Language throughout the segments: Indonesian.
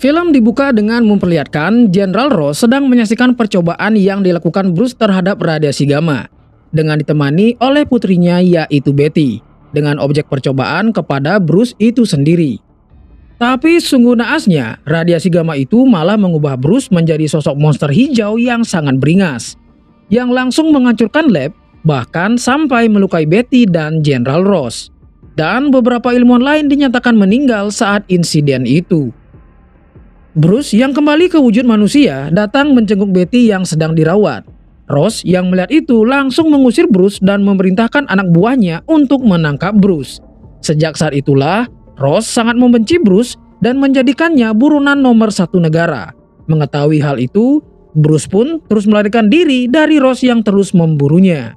Film dibuka dengan memperlihatkan Jenderal Ross sedang menyaksikan percobaan yang dilakukan Bruce terhadap radiasi gamma dengan ditemani oleh putrinya yaitu Betty dengan objek percobaan kepada Bruce itu sendiri. Tapi sungguh naasnya, radiasi gamma itu malah mengubah Bruce menjadi sosok monster hijau yang sangat beringas, yang langsung menghancurkan lab, bahkan sampai melukai Betty dan Jenderal Ross. Dan beberapa ilmuwan lain dinyatakan meninggal saat insiden itu. Bruce yang kembali ke wujud manusia datang menjenguk Betty yang sedang dirawat. Ross yang melihat itu langsung mengusir Bruce dan memerintahkan anak buahnya untuk menangkap Bruce. Sejak saat itulah, Ross sangat membenci Bruce dan menjadikannya buronan nomor 1 negara. Mengetahui hal itu, Bruce pun terus melarikan diri dari Ross yang terus memburunya.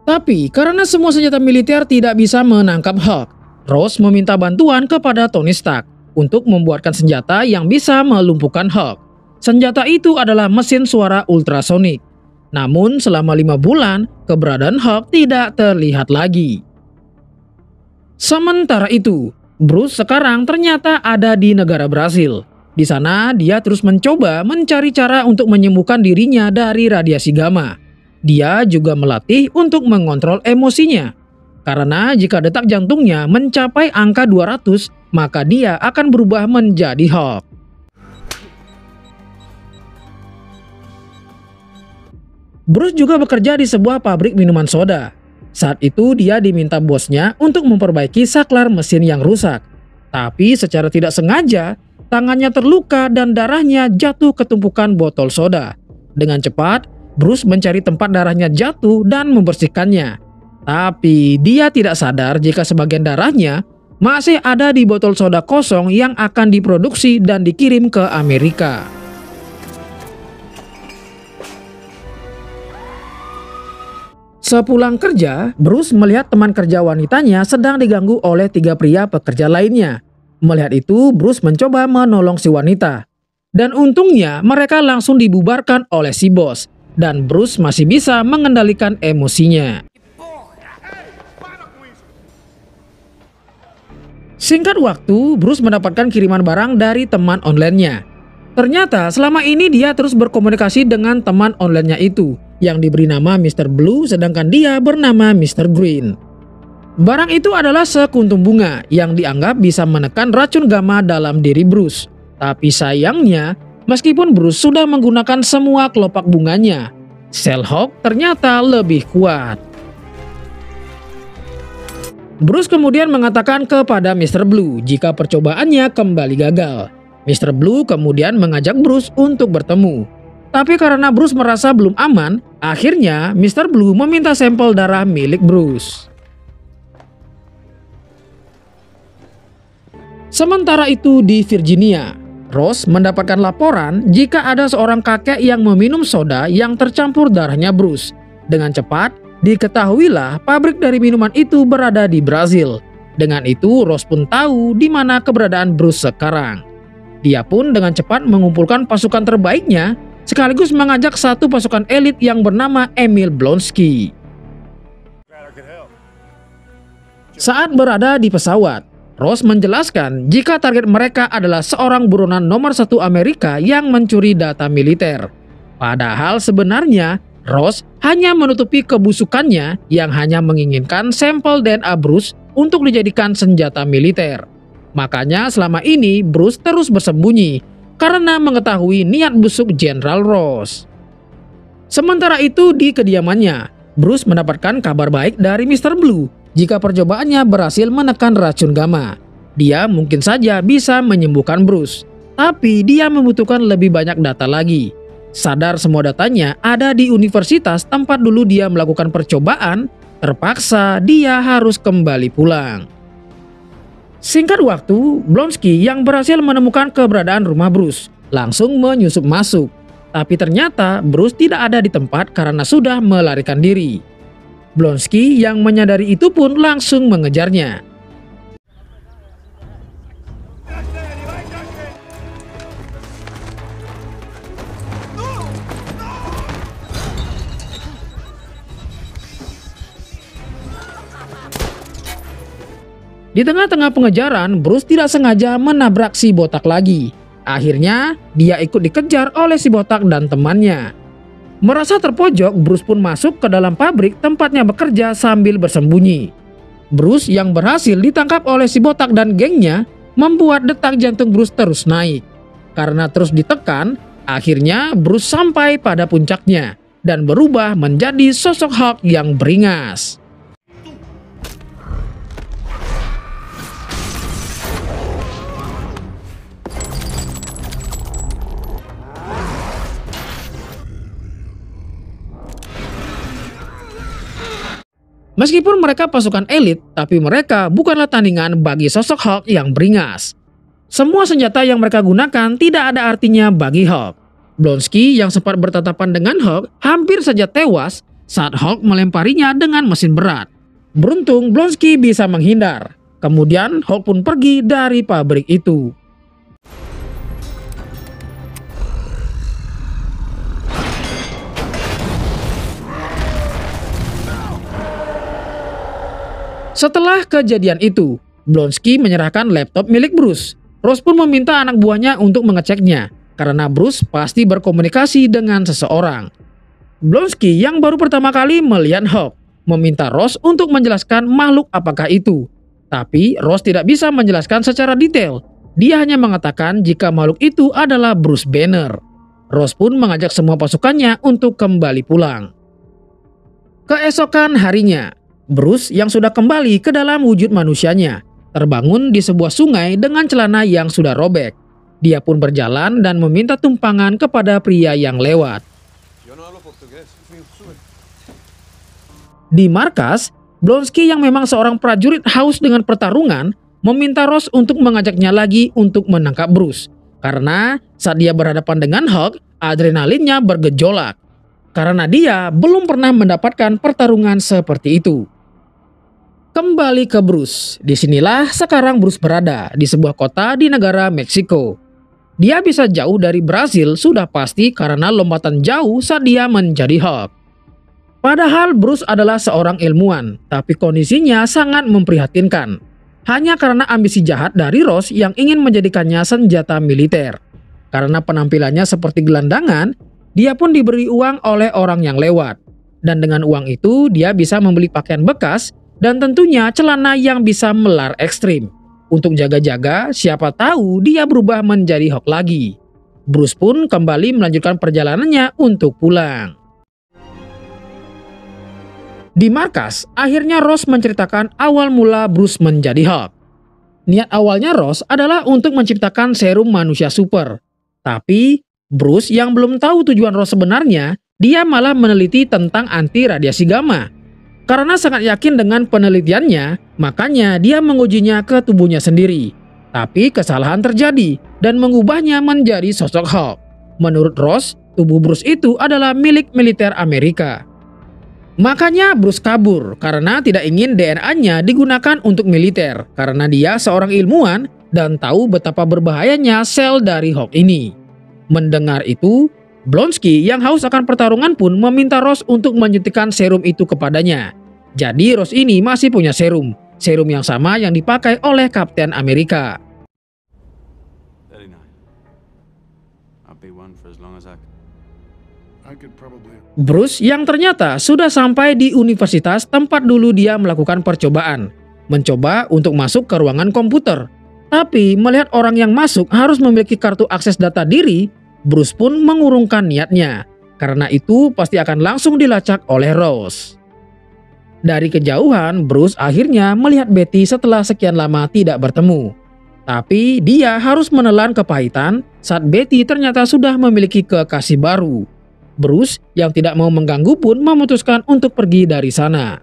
Tapi karena semua senjata militer tidak bisa menangkap Hulk, Ross meminta bantuan kepada Tony Stark untuk membuatkan senjata yang bisa melumpuhkan Hulk. Senjata itu adalah mesin suara ultrasonik. Namun selama 5 bulan, keberadaan Hulk tidak terlihat lagi. Sementara itu, Bruce sekarang ternyata ada di negara Brasil. Di sana dia terus mencoba mencari cara untuk menyembuhkan dirinya dari radiasi gamma. Dia juga melatih untuk mengontrol emosinya. Karena jika detak jantungnya mencapai angka 200, maka dia akan berubah menjadi Hulk. Bruce juga bekerja di sebuah pabrik minuman soda. Saat itu dia diminta bosnya untuk memperbaiki saklar mesin yang rusak. Tapi secara tidak sengaja, tangannya terluka dan darahnya jatuh ke tumpukan botol soda. Dengan cepat, Bruce mencari tempat darahnya jatuh dan membersihkannya. Tapi dia tidak sadar jika sebagian darahnya masih ada di botol soda kosong yang akan diproduksi dan dikirim ke Amerika. Sepulang kerja, Bruce melihat teman kerja wanitanya sedang diganggu oleh 3 pria pekerja lainnya. Melihat itu, Bruce mencoba menolong si wanita. Dan untungnya mereka langsung dibubarkan oleh si bos. Dan Bruce masih bisa mengendalikan emosinya. Singkat waktu, Bruce mendapatkan kiriman barang dari teman online-nya. Ternyata selama ini dia terus berkomunikasi dengan teman online-nya itu, yang diberi nama Mr. Blue sedangkan dia bernama Mr. Green. Barang itu adalah sekuntum bunga yang dianggap bisa menekan racun gamma dalam diri Bruce. Tapi sayangnya, meskipun Bruce sudah menggunakan semua kelopak bunganya, sel Hulk ternyata lebih kuat. Bruce kemudian mengatakan kepada Mr. Blue jika percobaannya kembali gagal. Mr. Blue kemudian mengajak Bruce untuk bertemu. Tapi karena Bruce merasa belum aman, akhirnya Mr. Blue meminta sampel darah milik Bruce. Sementara itu di Virginia, Ross mendapatkan laporan jika ada seorang kakek yang meminum soda yang tercampur darahnya Bruce. Dengan cepat, diketahuilah pabrik dari minuman itu berada di Brasil. Dengan itu, Ross pun tahu di mana keberadaan Bruce sekarang. Dia pun dengan cepat mengumpulkan pasukan terbaiknya, sekaligus mengajak satu pasukan elit yang bernama Emil Blonsky. Saat berada di pesawat, Ross menjelaskan jika target mereka adalah seorang buronan nomor 1 Amerika yang mencuri data militer. Padahal sebenarnya, Ross hanya menutupi kebusukannya yang hanya menginginkan sampel DNA Bruce untuk dijadikan senjata militer. Makanya selama ini Bruce terus bersembunyi karena mengetahui niat busuk Jenderal Ross. Sementara itu di kediamannya, Bruce mendapatkan kabar baik dari Mr. Blue jika percobaannya berhasil menekan racun gamma. Dia mungkin saja bisa menyembuhkan Bruce, tapi dia membutuhkan lebih banyak data lagi. Sadar semua datanya ada di universitas tempat dulu dia melakukan percobaan, terpaksa dia harus kembali pulang. Singkat waktu, Blonsky yang berhasil menemukan keberadaan rumah Bruce langsung menyusup masuk. Tapi ternyata Bruce tidak ada di tempat karena sudah melarikan diri. Blonsky yang menyadari itu pun langsung mengejarnya. Di tengah-tengah pengejaran, Bruce tidak sengaja menabrak si botak lagi. Akhirnya, dia ikut dikejar oleh si botak dan temannya. Merasa terpojok, Bruce pun masuk ke dalam pabrik tempatnya bekerja sambil bersembunyi. Bruce yang berhasil ditangkap oleh si botak dan gengnya membuat detak jantung Bruce terus naik. Karena terus ditekan, akhirnya Bruce sampai pada puncaknya dan berubah menjadi sosok Hulk yang beringas. Meskipun mereka pasukan elit, tapi mereka bukanlah tandingan bagi sosok Hulk yang beringas. Semua senjata yang mereka gunakan tidak ada artinya bagi Hulk. Blonsky yang sempat bertatapan dengan Hulk hampir saja tewas saat Hulk melemparinya dengan mesin berat. Beruntung Blonsky bisa menghindar. Kemudian Hulk pun pergi dari pabrik itu. Setelah kejadian itu, Blonsky menyerahkan laptop milik Bruce. Ross pun meminta anak buahnya untuk mengeceknya, karena Bruce pasti berkomunikasi dengan seseorang. Blonsky yang baru pertama kali melihat Hulk, meminta Ross untuk menjelaskan makhluk apakah itu. Tapi Ross tidak bisa menjelaskan secara detail. Dia hanya mengatakan jika makhluk itu adalah Bruce Banner. Ross pun mengajak semua pasukannya untuk kembali pulang. Keesokan harinya, Bruce yang sudah kembali ke dalam wujud manusianya terbangun di sebuah sungai dengan celana yang sudah robek. Dia pun berjalan dan meminta tumpangan kepada pria yang lewat. Di markas, Blonsky yang memang seorang prajurit haus dengan pertarungan meminta Ross untuk mengajaknya lagi untuk menangkap Bruce. Karena saat dia berhadapan dengan Hulk, adrenalinnya bergejolak. Karena dia belum pernah mendapatkan pertarungan seperti itu. Kembali ke Bruce. Disinilah sekarang Bruce berada di sebuah kota di negara Meksiko. Dia bisa jauh dari Brasil sudah pasti karena lompatan jauh saat dia menjadi Hulk. Padahal Bruce adalah seorang ilmuwan, tapi kondisinya sangat memprihatinkan. Hanya karena ambisi jahat dari Ross yang ingin menjadikannya senjata militer. Karena penampilannya seperti gelandangan, dia pun diberi uang oleh orang yang lewat. Dan dengan uang itu dia bisa membeli pakaian bekas dan tentunya celana yang bisa melar ekstrim. Untuk jaga-jaga, siapa tahu dia berubah menjadi Hulk lagi. Bruce pun kembali melanjutkan perjalanannya untuk pulang. Di markas, akhirnya Ross menceritakan awal mula Bruce menjadi Hulk. Niat awalnya Ross adalah untuk menciptakan serum manusia super. Tapi, Bruce yang belum tahu tujuan Ross sebenarnya, dia malah meneliti tentang anti radiasi gamma. Karena sangat yakin dengan penelitiannya, makanya dia mengujinya ke tubuhnya sendiri. Tapi kesalahan terjadi dan mengubahnya menjadi sosok Hulk. Menurut Ross, tubuh Bruce itu adalah milik militer Amerika. Makanya Bruce kabur karena tidak ingin DNA-nya digunakan untuk militer. Karena dia seorang ilmuwan dan tahu betapa berbahayanya sel dari Hulk ini. Mendengar itu, Blonsky yang haus akan pertarungan pun meminta Ross untuk menyuntikkan serum itu kepadanya. Jadi Ross ini masih punya serum yang sama yang dipakai oleh Kapten Amerika. Bruce yang ternyata sudah sampai di universitas tempat dulu dia melakukan percobaan. Mencoba untuk masuk ke ruangan komputer. Tapi melihat orang yang masuk harus memiliki kartu akses data diri, Bruce pun mengurungkan niatnya. Karena itu pasti akan langsung dilacak oleh Ross. Dari kejauhan, Bruce akhirnya melihat Betty setelah sekian lama tidak bertemu. Tapi dia harus menelan kepahitan saat Betty ternyata sudah memiliki kekasih baru. Bruce yang tidak mau mengganggu pun memutuskan untuk pergi dari sana.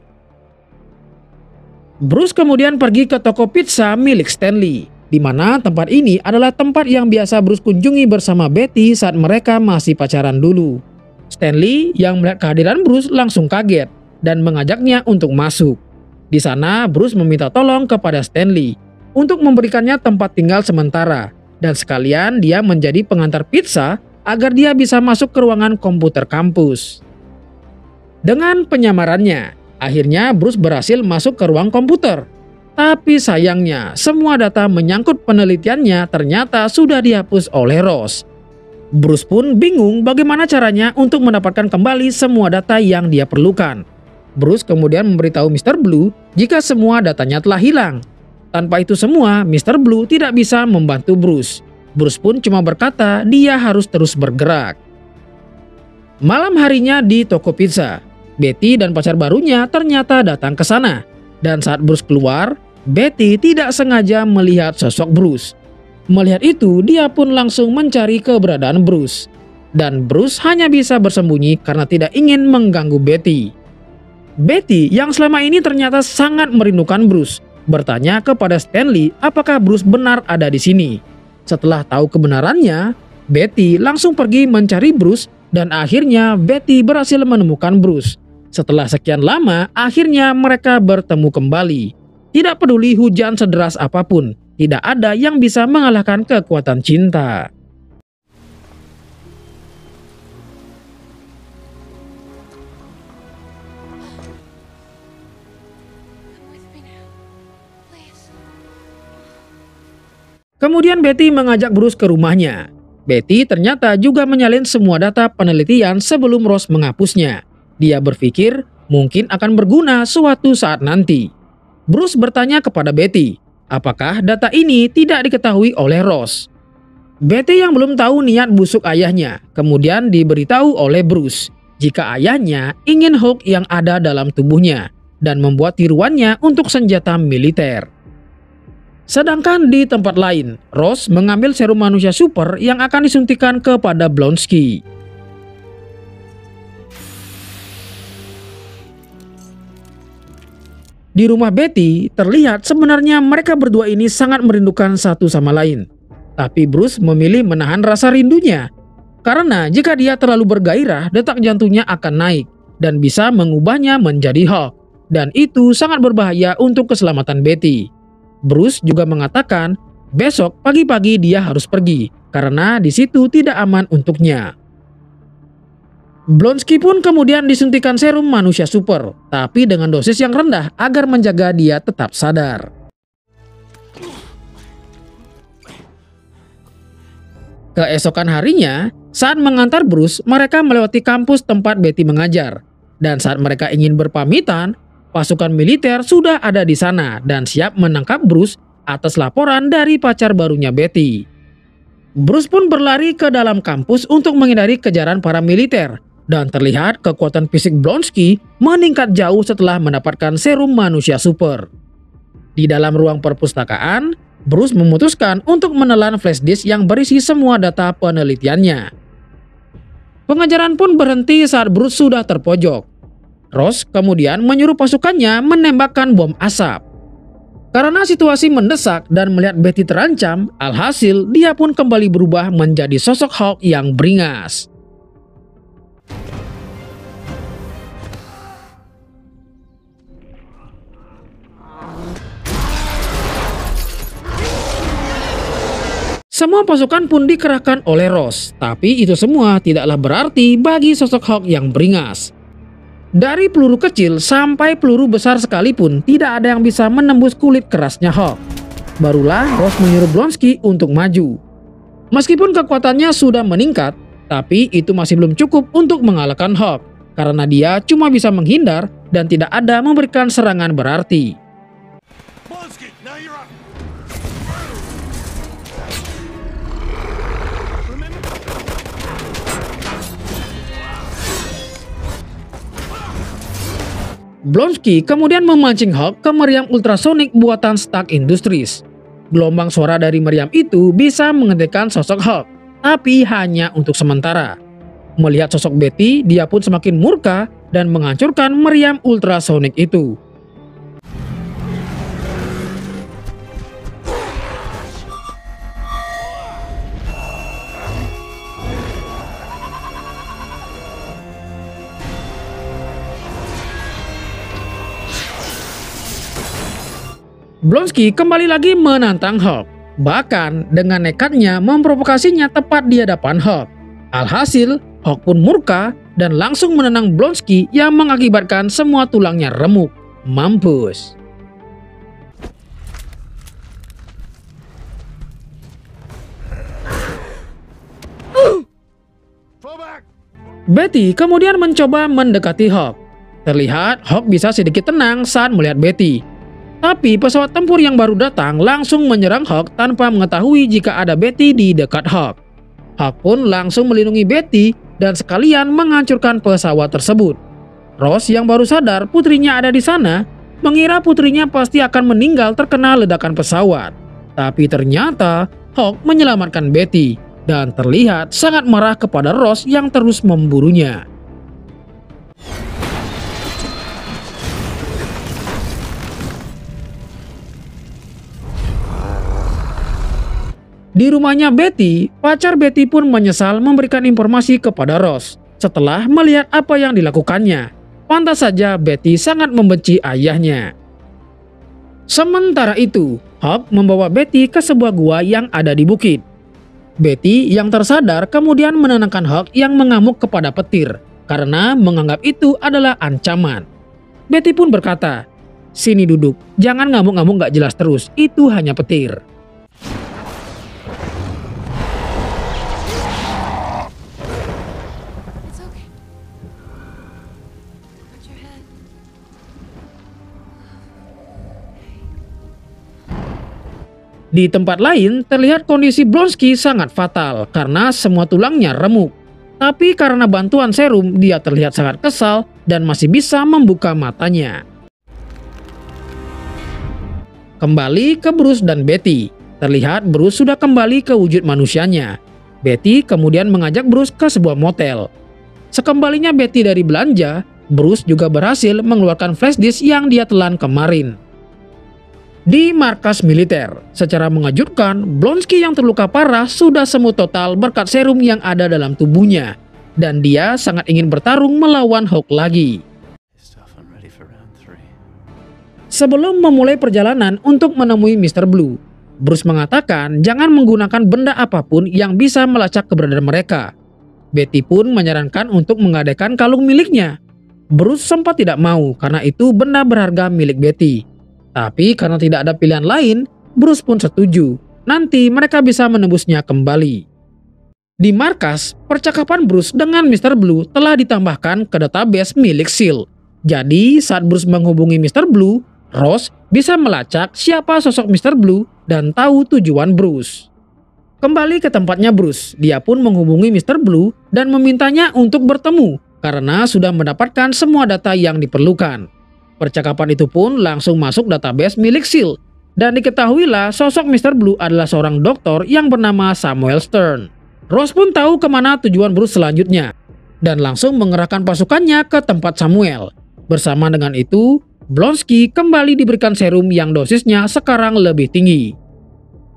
Bruce kemudian pergi ke toko pizza milik Stanley, di mana tempat ini adalah tempat yang biasa Bruce kunjungi bersama Betty saat mereka masih pacaran dulu. Stanley yang melihat kehadiran Bruce langsung kaget dan mengajaknya untuk masuk. Di sana Bruce meminta tolong kepada Stanley untuk memberikannya tempat tinggal sementara dan sekalian dia menjadi pengantar pizza agar dia bisa masuk ke ruangan komputer kampus. Dengan penyamarannya, akhirnya Bruce berhasil masuk ke ruang komputer. Tapi sayangnya, semua data menyangkut penelitiannya ternyata sudah dihapus oleh Ross. Bruce pun bingung bagaimana caranya untuk mendapatkan kembali semua data yang dia perlukan. Bruce kemudian memberitahu Mr. Blue jika semua datanya telah hilang. Tanpa itu semua, Mr. Blue tidak bisa membantu Bruce. Bruce pun cuma berkata dia harus terus bergerak. Malam harinya di toko pizza, Betty dan pacar barunya ternyata datang ke sana. Dan saat Bruce keluar, Betty tidak sengaja melihat sosok Bruce. Melihat itu, dia pun langsung mencari keberadaan Bruce. Dan Bruce hanya bisa bersembunyi karena tidak ingin mengganggu Betty. Betty yang selama ini ternyata sangat merindukan Bruce, bertanya kepada Stanley apakah Bruce benar ada di sini. Setelah tahu kebenarannya, Betty langsung pergi mencari Bruce dan akhirnya Betty berhasil menemukan Bruce. Setelah sekian lama, akhirnya mereka bertemu kembali. Tidak peduli hujan sederas apapun, tidak ada yang bisa mengalahkan kekuatan cinta. Kemudian Betty mengajak Bruce ke rumahnya. Betty ternyata juga menyalin semua data penelitian sebelum Ross menghapusnya. Dia berpikir mungkin akan berguna suatu saat nanti. Bruce bertanya kepada Betty, apakah data ini tidak diketahui oleh Ross? Betty yang belum tahu niat busuk ayahnya, kemudian diberitahu oleh Bruce jika ayahnya ingin Hulk yang ada dalam tubuhnya dan membuat tiruannya untuk senjata militer. Sedangkan di tempat lain, Ross mengambil serum manusia super yang akan disuntikan kepada Blonsky. Di rumah Betty, terlihat sebenarnya mereka berdua ini sangat merindukan satu sama lain. Tapi Bruce memilih menahan rasa rindunya. Karena jika dia terlalu bergairah, detak jantungnya akan naik dan bisa mengubahnya menjadi Hulk. Dan itu sangat berbahaya untuk keselamatan Betty. Bruce juga mengatakan besok pagi-pagi dia harus pergi karena di situ tidak aman untuknya. Blonsky pun kemudian disuntikan serum manusia super, tapi dengan dosis yang rendah agar menjaga dia tetap sadar. Keesokan harinya, saat mengantar Bruce, mereka melewati kampus tempat Betty mengajar. Dan saat mereka ingin berpamitan, pasukan militer sudah ada di sana dan siap menangkap Bruce atas laporan dari pacar barunya Betty. Bruce pun berlari ke dalam kampus untuk menghindari kejaran para militer. Dan terlihat kekuatan fisik Blonsky meningkat jauh setelah mendapatkan serum manusia super. Di dalam ruang perpustakaan, Bruce memutuskan untuk menelan flash disk yang berisi semua data penelitiannya. Pengejaran pun berhenti saat Bruce sudah terpojok. Ross kemudian menyuruh pasukannya menembakkan bom asap. Karena situasi mendesak dan melihat Betty terancam, alhasil dia pun kembali berubah menjadi sosok Hulk yang beringas. Semua pasukan pun dikerahkan oleh Ross, tapi itu semua tidaklah berarti bagi sosok Hulk yang beringas. Dari peluru kecil sampai peluru besar sekalipun tidak ada yang bisa menembus kulit kerasnya Hulk. Barulah Ross menyuruh Blonsky untuk maju. Meskipun kekuatannya sudah meningkat, tapi itu masih belum cukup untuk mengalahkan Hulk, karena dia cuma bisa menghindar dan tidak ada memberikan serangan berarti. Blonsky kemudian memancing Hulk ke meriam ultrasonik buatan Stark Industries. Gelombang suara dari meriam itu bisa menghentikan sosok Hulk, tapi hanya untuk sementara. Melihat sosok Betty, dia pun semakin murka dan menghancurkan meriam ultrasonik itu. Blonsky kembali lagi menantang Hulk, bahkan dengan nekatnya memprovokasinya tepat di hadapan Hulk. Alhasil, Hulk pun murka dan langsung menendang Blonsky yang mengakibatkan semua tulangnya remuk. Mampus. Betty kemudian mencoba mendekati Hawk. Terlihat Hawk bisa sedikit tenang saat melihat Betty. Tapi pesawat tempur yang baru datang langsung menyerang Hawk tanpa mengetahui jika ada Betty di dekat Hawk. Hawk pun langsung melindungi Betty dan sekalian menghancurkan pesawat tersebut. Rose yang baru sadar putrinya ada di sana, mengira putrinya pasti akan meninggal terkena ledakan pesawat. Tapi ternyata Hawk menyelamatkan Betty dan terlihat sangat marah kepada Rose yang terus memburunya. Di rumahnya Betty, pacar Betty pun menyesal memberikan informasi kepada Rose setelah melihat apa yang dilakukannya. Pantas saja Betty sangat membenci ayahnya. Sementara itu, Hawk membawa Betty ke sebuah gua yang ada di bukit. Betty yang tersadar kemudian menenangkan Hawk yang mengamuk kepada petir karena menganggap itu adalah ancaman. Betty pun berkata, "Sini duduk, jangan ngamuk-ngamuk gak jelas terus, itu hanya petir." Di tempat lain, terlihat kondisi Blonsky sangat fatal karena semua tulangnya remuk. Tapi karena bantuan serum, dia terlihat sangat kesal dan masih bisa membuka matanya. Kembali ke Bruce dan Betty. Terlihat Bruce sudah kembali ke wujud manusianya. Betty kemudian mengajak Bruce ke sebuah motel. Sekembalinya Betty dari belanja, Bruce juga berhasil mengeluarkan flash disk yang dia telan kemarin. Di markas militer, secara mengejutkan, Blonsky yang terluka parah sudah sembuh total berkat serum yang ada dalam tubuhnya. Dan dia sangat ingin bertarung melawan Hawk lagi. Sebelum memulai perjalanan untuk menemui Mr. Blue, Bruce mengatakan jangan menggunakan benda apapun yang bisa melacak keberadaan mereka. Betty pun menyarankan untuk menggadaikan kalung miliknya. Bruce sempat tidak mau karena itu benda berharga milik Betty. Tapi karena tidak ada pilihan lain, Bruce pun setuju. Nanti mereka bisa menembusnya kembali. Di markas, percakapan Bruce dengan Mr. Blue telah ditambahkan ke database milik SEAL. Jadi saat Bruce menghubungi Mr. Blue, Rose bisa melacak siapa sosok Mr. Blue dan tahu tujuan Bruce. Kembali ke tempatnya Bruce, dia pun menghubungi Mr. Blue dan memintanya untuk bertemu karena sudah mendapatkan semua data yang diperlukan. Percakapan itu pun langsung masuk database milik SEAL dan diketahuilah sosok Mr. Blue adalah seorang dokter yang bernama Samuel Stern. Rose pun tahu kemana tujuan Bruce selanjutnya dan langsung mengerahkan pasukannya ke tempat Samuel. Bersama dengan itu, Blonsky kembali diberikan serum yang dosisnya sekarang lebih tinggi.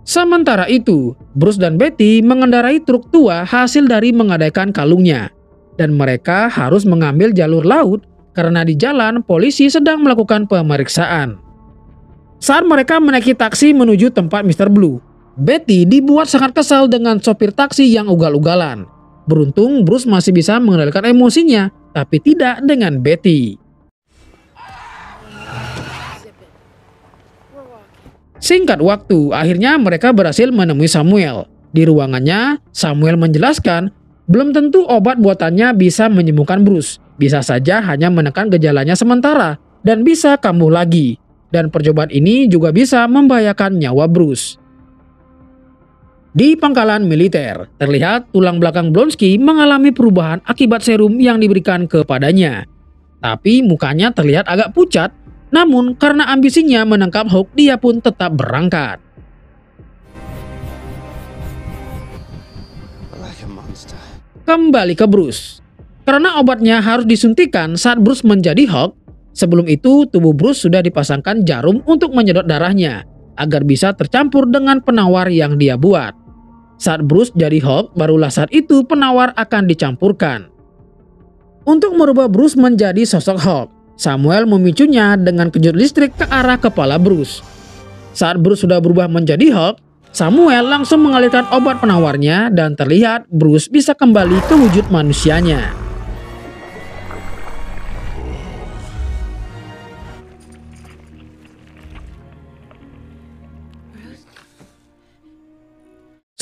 Sementara itu, Bruce dan Betty mengendarai truk tua hasil dari menggadaikan kalungnya dan mereka harus mengambil jalur laut karena di jalan polisi sedang melakukan pemeriksaan. Saat mereka menaiki taksi menuju tempat Mr. Blue, Betty dibuat sangat kesal dengan sopir taksi yang ugal-ugalan. Beruntung Bruce masih bisa mengendalikan emosinya, tapi tidak dengan Betty. Singkat waktu, akhirnya mereka berhasil menemui Samuel. Di ruangannya, Samuel menjelaskan belum tentu obat buatannya bisa menyembuhkan Bruce. Bisa saja hanya menekan gejalanya sementara dan bisa kambuh lagi. Dan percobaan ini juga bisa membahayakan nyawa Bruce. Di pangkalan militer, terlihat tulang belakang Blonsky mengalami perubahan akibat serum yang diberikan kepadanya. Tapi mukanya terlihat agak pucat, namun karena ambisinya menangkap Hawk, dia pun tetap berangkat. Kembali ke Bruce. Karena obatnya harus disuntikan saat Bruce menjadi Hawk, sebelum itu tubuh Bruce sudah dipasangkan jarum untuk menyedot darahnya agar bisa tercampur dengan penawar yang dia buat. Saat Bruce jadi Hawk, barulah saat itu penawar akan dicampurkan. Untuk merubah Bruce menjadi sosok Hawk, Samuel memicunya dengan kejut listrik ke arah kepala Bruce. Saat Bruce sudah berubah menjadi Hawk, Samuel langsung mengalirkan obat penawarnya dan terlihat Bruce bisa kembali ke wujud manusianya.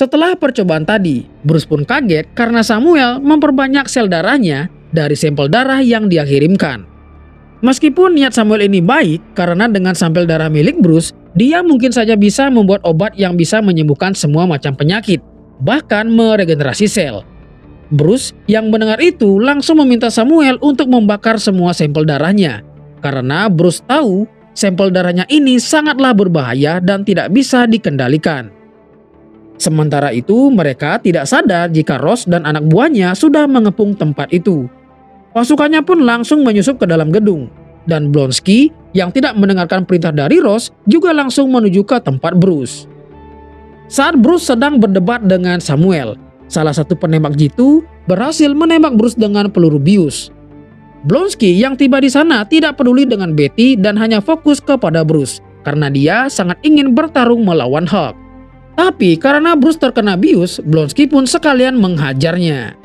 Setelah percobaan tadi, Bruce pun kaget karena Samuel memperbanyak sel darahnya dari sampel darah yang dia kirimkan. Meskipun niat Samuel ini baik, karena dengan sampel darah milik Bruce, dia mungkin saja bisa membuat obat yang bisa menyembuhkan semua macam penyakit, bahkan meregenerasi sel. Bruce yang mendengar itu langsung meminta Samuel untuk membakar semua sampel darahnya, karena Bruce tahu sampel darahnya ini sangatlah berbahaya dan tidak bisa dikendalikan. Sementara itu, mereka tidak sadar jika Ross dan anak buahnya sudah mengepung tempat itu. Pasukannya pun langsung menyusup ke dalam gedung, dan Blonsky yang tidak mendengarkan perintah dari Ross juga langsung menuju ke tempat Bruce. Saat Bruce sedang berdebat dengan Samuel, salah satu penembak jitu berhasil menembak Bruce dengan peluru bius. Blonsky yang tiba di sana tidak peduli dengan Betty dan hanya fokus kepada Bruce, karena dia sangat ingin bertarung melawan Hawk. Tapi karena Bruce terkena bius, Blonsky pun sekalian menghajarnya.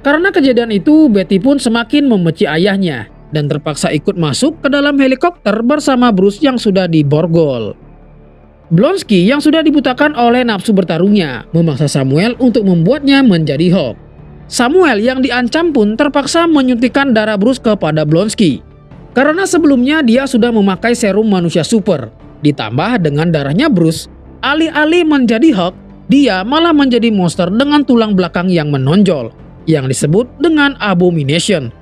Karena kejadian itu, Betty pun semakin membenci ayahnya dan terpaksa ikut masuk ke dalam helikopter bersama Bruce yang sudah diborgol. Blonsky yang sudah dibutakan oleh nafsu bertarungnya memaksa Samuel untuk membuatnya menjadi Hawk. Samuel yang diancam pun terpaksa menyuntikkan darah Bruce kepada Blonsky. Karena sebelumnya dia sudah memakai serum manusia super, ditambah dengan darahnya Bruce, alih-alih menjadi Hawk, dia malah menjadi monster dengan tulang belakang yang menonjol, yang disebut dengan Abomination.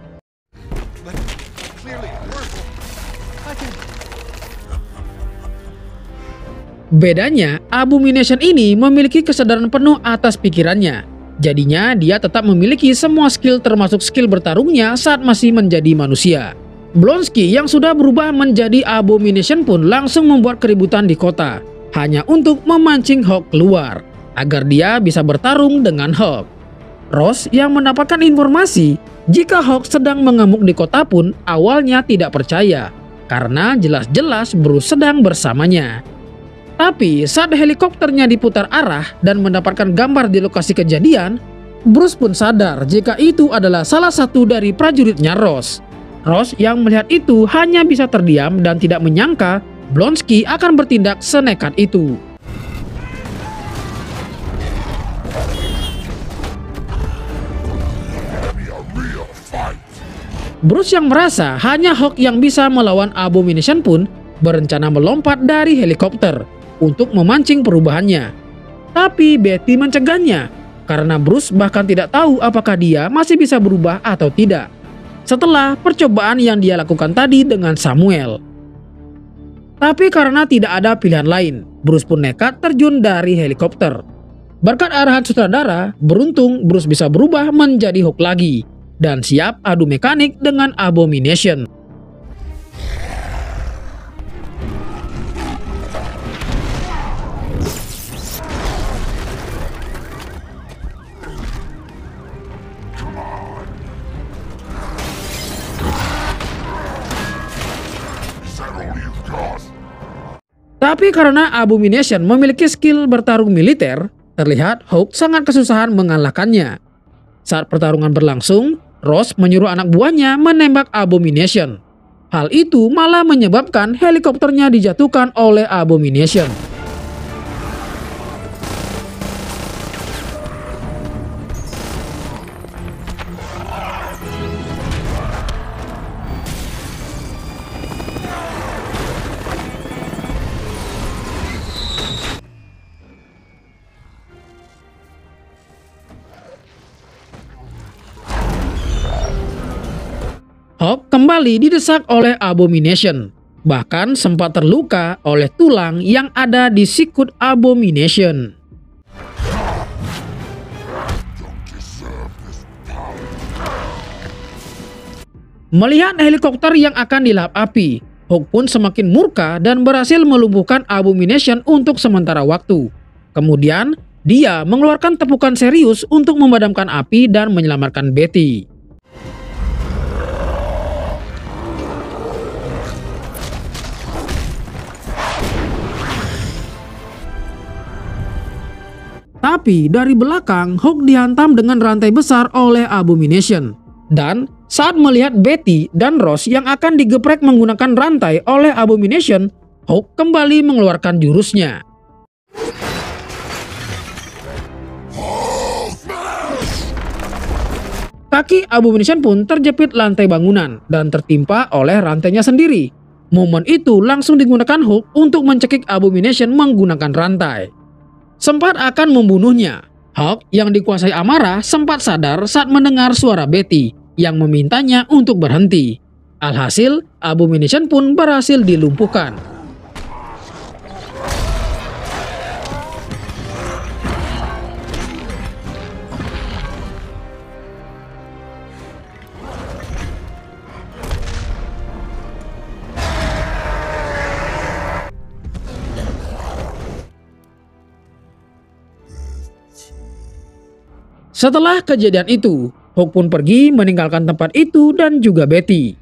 Bedanya, Abomination ini memiliki kesadaran penuh atas pikirannya. Jadinya dia tetap memiliki semua skill termasuk skill bertarungnya saat masih menjadi manusia. Blonsky yang sudah berubah menjadi Abomination pun langsung membuat keributan di kota, hanya untuk memancing Hawk keluar, agar dia bisa bertarung dengan Hawk. Ross yang mendapatkan informasi jika Hawk sedang mengamuk di kota pun awalnya tidak percaya, karena jelas-jelas Bruce sedang bersamanya. Tapi saat helikopternya diputar arah dan mendapatkan gambar di lokasi kejadian, Bruce pun sadar jika itu adalah salah satu dari prajuritnya Ross. Ross yang melihat itu hanya bisa terdiam dan tidak menyangka Blonsky akan bertindak senekat itu. Bruce yang merasa hanya Hawk yang bisa melawan Abomination pun berencana melompat dari helikopter untuk memancing perubahannya. Tapi Betty mencegahnya, karena Bruce bahkan tidak tahu apakah dia masih bisa berubah atau tidak setelah percobaan yang dia lakukan tadi dengan Samuel. Tapi karena tidak ada pilihan lain, Bruce pun nekat terjun dari helikopter. Berkat arahan sutradara, beruntung Bruce bisa berubah menjadi Hawk lagi dan siap adu mekanik dengan Abomination. Tapi karena Abomination memiliki skill bertarung militer, terlihat Hawk sangat kesusahan mengalahkannya. Saat pertarungan berlangsung, Ross menyuruh anak buahnya menembak Abomination. Hal itu malah menyebabkan helikopternya dijatuhkan oleh Abomination. Hawk kembali didesak oleh Abomination, bahkan sempat terluka oleh tulang yang ada di sikut Abomination. Melihat helikopter yang akan dilahap api, Hawk pun semakin murka dan berhasil melumpuhkan Abomination untuk sementara waktu. Kemudian, dia mengeluarkan tepukan serius untuk memadamkan api dan menyelamatkan Betty. Tapi dari belakang, Hawk dihantam dengan rantai besar oleh Abomination. Dan saat melihat Betty dan Ross yang akan digeprek menggunakan rantai oleh Abomination, Hawk kembali mengeluarkan jurusnya. Kaki Abomination pun terjepit lantai bangunan dan tertimpa oleh rantainya sendiri. Momen itu langsung digunakan Hulk untuk mencekik Abomination menggunakan rantai. Sempat akan membunuhnya, Hulk yang dikuasai amarah sempat sadar saat mendengar suara Betty yang memintanya untuk berhenti. Alhasil, Abomination pun berhasil dilumpuhkan. Setelah kejadian itu, Hulk pun pergi meninggalkan tempat itu dan juga Betty.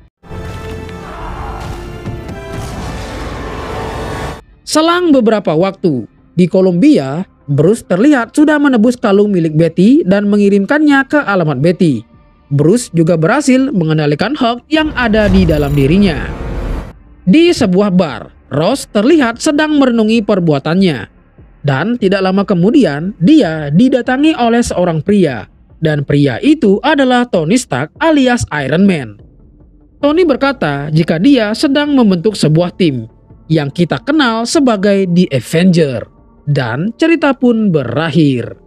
Selang beberapa waktu, di Columbia, Bruce terlihat sudah menebus kalung milik Betty dan mengirimkannya ke alamat Betty. Bruce juga berhasil mengendalikan Hulk yang ada di dalam dirinya. Di sebuah bar, Ross terlihat sedang merenungi perbuatannya. Dan tidak lama kemudian, dia didatangi oleh seorang pria. Dan pria itu adalah Tony Stark alias Iron Man. Tony berkata jika dia sedang membentuk sebuah tim yang kita kenal sebagai The Avenger. Dan cerita pun berakhir.